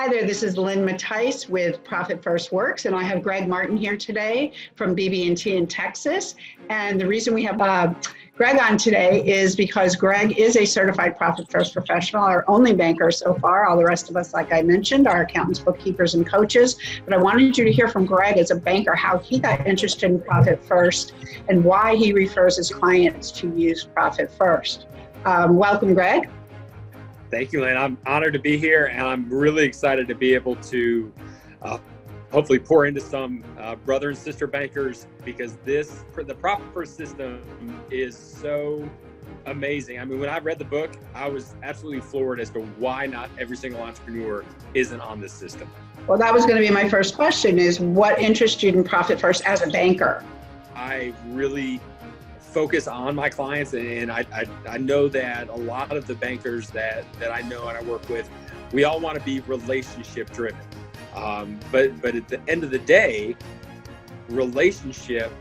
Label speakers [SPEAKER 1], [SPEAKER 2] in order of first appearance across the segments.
[SPEAKER 1] Hi there, this is Lynn Mattice with Profit First Works, and I have Greg Martin here today from BB&T in Texas. And the reason we have Greg on today is because Greg is a certified Profit First professional, our only banker so far. All the rest of us, like I mentioned, are accountants, bookkeepers, and coaches. But I wanted you to hear from Greg as a banker how he got interested in Profit First and why he refers his clients to use Profit First. Welcome, Greg.
[SPEAKER 2] Thank you, Lynn. I'm honored to be here, and I'm really excited to be able to hopefully pour into some brother and sister bankers, because the Profit First system is so amazing. I mean, when I read the book, I was absolutely floored as to why not every single entrepreneur isn't on this system.
[SPEAKER 1] Well, that was going to be my first question, is what interests you in Profit First as a banker?
[SPEAKER 2] I really focus on my clients, and I know that a lot of the bankers that I know and I work with, we all want to be relationship driven. But at the end of the day, relationship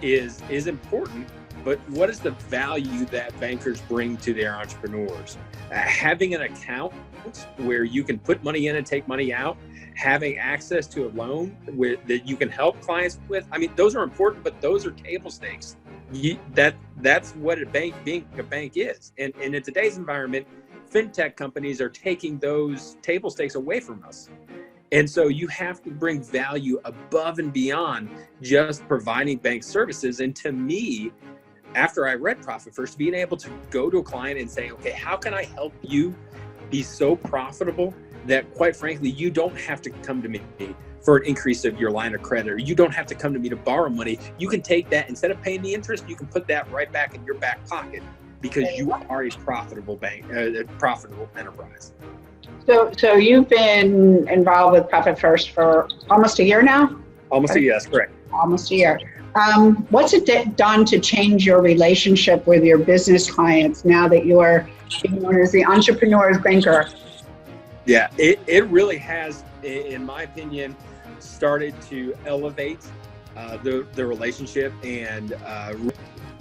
[SPEAKER 2] is important, but what is the value that bankers bring to their entrepreneurs? Having an account where you can put money in and take money out, having access to a loan that you can help clients with, I mean, those are important, but those are table stakes. That's what being a bank is. And in today's environment, fintech companies are taking those table stakes away from us. And so you have to bring value above and beyond just providing bank services. And to me, after I read Profit First, being able to go to a client and say, okay, how can I help you be so profitable that, quite frankly, you don't have to come to me for an increase of your line of credit, or you don't have to come to me to borrow money. You can take that, instead of paying the interest, you can put that right back in your back pocket, because you are a profitable bank, a profitable enterprise.
[SPEAKER 1] So you've been involved with Profit First for almost a year now?
[SPEAKER 2] Almost a year, that's correct.
[SPEAKER 1] Almost a year. What's it done to change your relationship with your business clients now that you're known as the entrepreneur's banker?
[SPEAKER 2] Yeah, it really has, in my opinion, started to elevate the relationship, and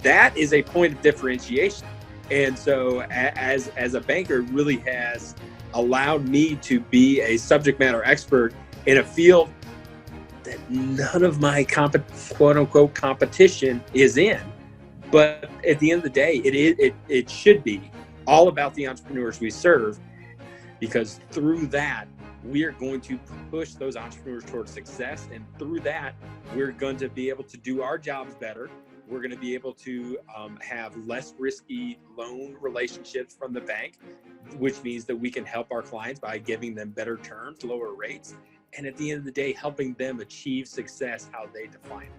[SPEAKER 2] that is a point of differentiation. And so as a banker, it really has allowed me to be a subject matter expert in a field that none of my quote unquote competition is in. But at the end of the day, it should be all about the entrepreneurs we serve, because through that, we are going to push those entrepreneurs towards success. And through that, we're going to be able to do our jobs better. We're going to be able to have less risky loan relationships from the bank, which means that we can help our clients by giving them better terms, lower rates, and at the end of the day, helping them achieve success how they define it.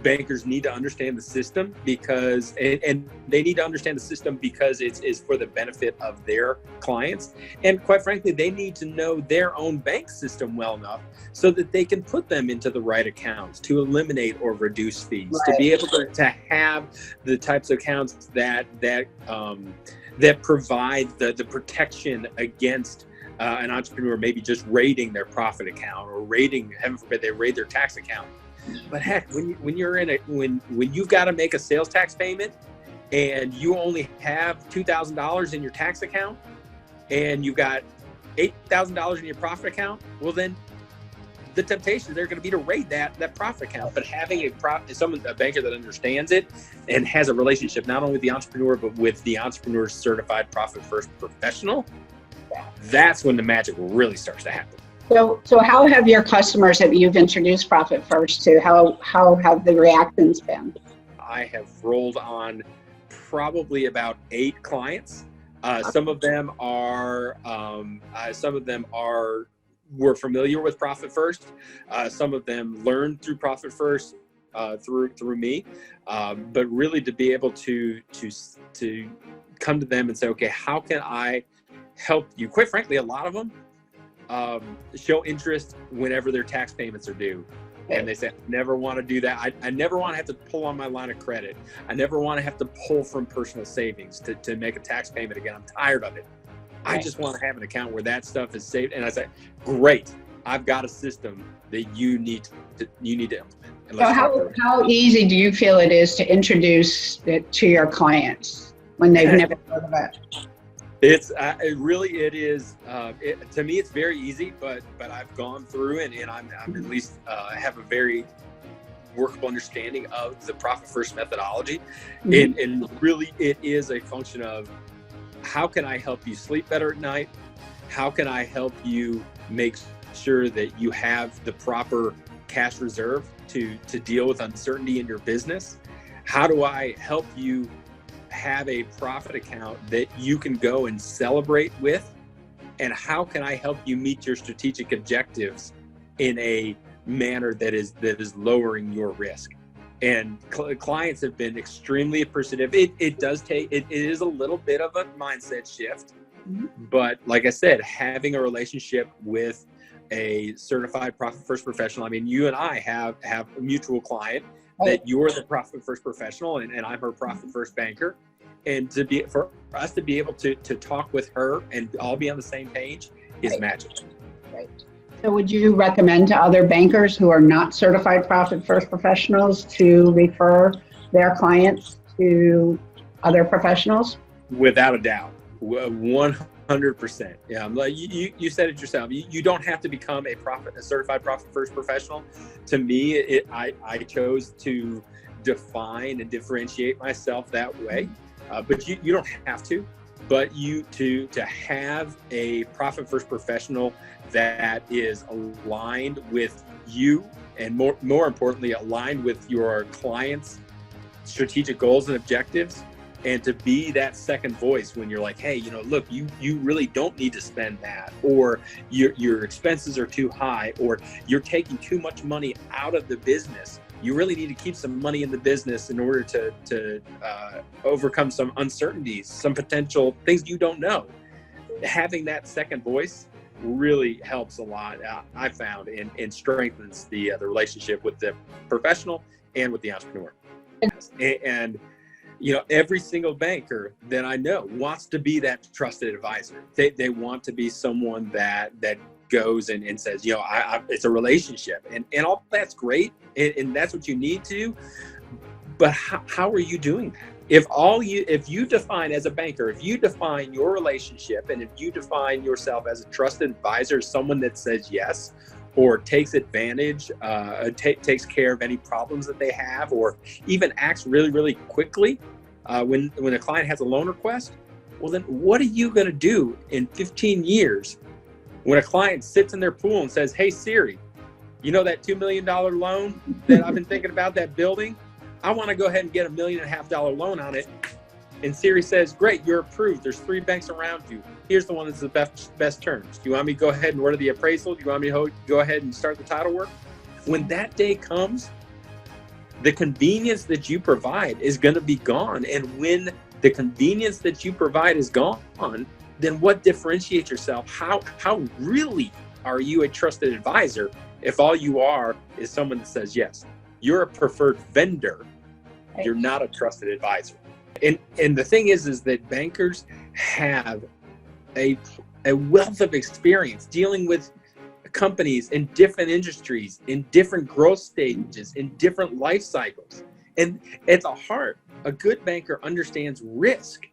[SPEAKER 2] Bankers need to understand the system because they need to understand the system because it's for the benefit of their clients. And quite frankly, they need to know their own bank system well enough so that they can put them into the right accounts to eliminate or reduce fees, right, to be able to have the types of accounts that provide the protection against an entrepreneur maybe just raiding their profit account, or raiding, heaven forbid, they raid their tax account. But heck, when you've got to make a sales tax payment and you only have $2,000 in your tax account and you've got $8,000 in your profit account, well then the temptation they're going to be to raid that profit account. But having a banker that understands it and has a relationship not only with the entrepreneur but with the entrepreneur's certified Profit First professional, that's when the magic really starts to happen.
[SPEAKER 1] So how have your customers that you've introduced Profit First to, how have the reactions been?
[SPEAKER 2] I have rolled on probably about 8 clients. Some of them were familiar with Profit First. Some of them learned through Profit First through me. But really to be able to come to them and say, okay, how can I help you? Quite frankly, a lot of them show interest whenever their tax payments are due. And they say, I never want to do that. I never want to have to pull on my line of credit. I never want to have to pull from personal savings to make a tax payment again. I'm tired of it. I just want to have an account where that stuff is saved. And I say, great, I've got a system that you need to implement.
[SPEAKER 1] So how easy do you feel it is to introduce it to your clients when they've never heard of it?
[SPEAKER 2] It is. To me, it's very easy, but I've gone through and I'm at least have a very workable understanding of the profit first methodology.
[SPEAKER 1] Mm-hmm.
[SPEAKER 2] And really it is a function of how can I help you sleep better at night? How can I help you make sure that you have the proper cash reserve to deal with uncertainty in your business? How do I help you have a profit account that you can go and celebrate with? And how can I help you meet your strategic objectives in a manner that is lowering your risk? And clients have been extremely appreciative. It is a little bit of a mindset shift, but like I said, having a relationship with a certified profit first professional. I mean, you and I have a mutual client that you're the profit first professional and I'm her profit first banker. And for us to be able to talk with her and all be on the same page is magic.
[SPEAKER 1] Right. So would you recommend to other bankers who are not certified profit first professionals to refer their clients to other professionals?
[SPEAKER 2] Without a doubt, 100%. Yeah, like you said it yourself. You don't have to become a certified profit first professional. To me, I chose to define and differentiate myself that way. But you don't have to. But to have a profit first professional that is aligned with you, and more importantly, aligned with your clients' strategic goals and objectives, and to be that second voice when you're like, hey, look, you really don't need to spend that, or your expenses are too high, or you're taking too much money out of the business. You really need to keep some money in the business in order to overcome some uncertainties, some potential things you don't know. Having that second voice really helps a lot, I found, and strengthens the relationship with the professional and with the entrepreneur. And every single banker that I know wants to be that trusted advisor. They want to be someone that goes and says, it's a relationship, and all that's great, and that's what you need to. But how are you doing that? If you define as a banker, if you define your relationship, and if you define yourself as a trusted advisor, someone that says yes, or takes advantage, takes care of any problems that they have, or even acts really, really quickly when a client has a loan request, well, then what are you going to do in 15 years when a client sits in their pool and says, hey, Siri, that $2 million loan that I've been thinking about, that building? I want to go ahead and get $1.5 million loan on it. And Siri says, great, you're approved. There's 3 banks around you. Here's the one that's the best terms. Do you want me to go ahead and order the appraisal? Do you want me to go ahead and start the title work? When that day comes, the convenience that you provide is going to be gone. And when the convenience that you provide is gone, then what differentiates yourself? How really are you a trusted advisor if all you are is someone that says yes? You're a preferred vendor. You're not a trusted advisor. And the thing is that bankers have a wealth of experience dealing with companies in different industries, in different growth stages, in different life cycles. And at the heart, a good banker understands risk.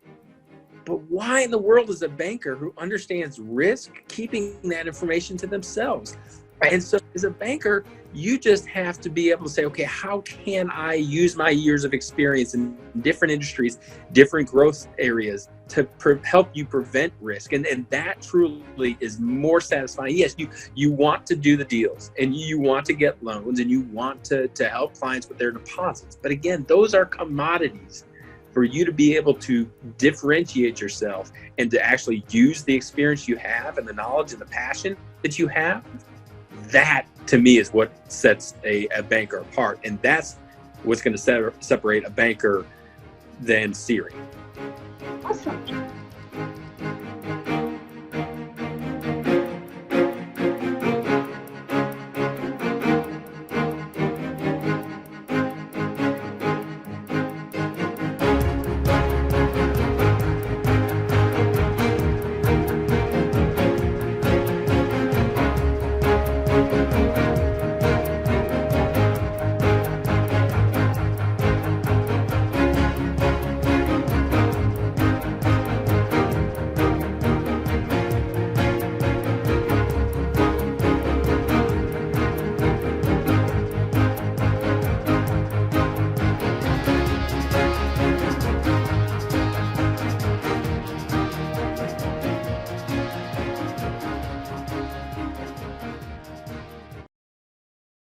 [SPEAKER 2] But why in the world is a banker who understands risk keeping that information to themselves? And so as a banker, you just have to be able to say, okay, how can I use my years of experience in different industries, different growth areas to help you prevent risk? And that truly is more satisfying. Yes, you want to do the deals, and you want to get loans, and you want to help clients with their deposits. But again, those are commodities. For you to be able to differentiate yourself and to actually use the experience you have and the knowledge and the passion that you have, that to me is what sets a banker apart. And that's what's going to separate a banker than Siri.
[SPEAKER 1] Awesome.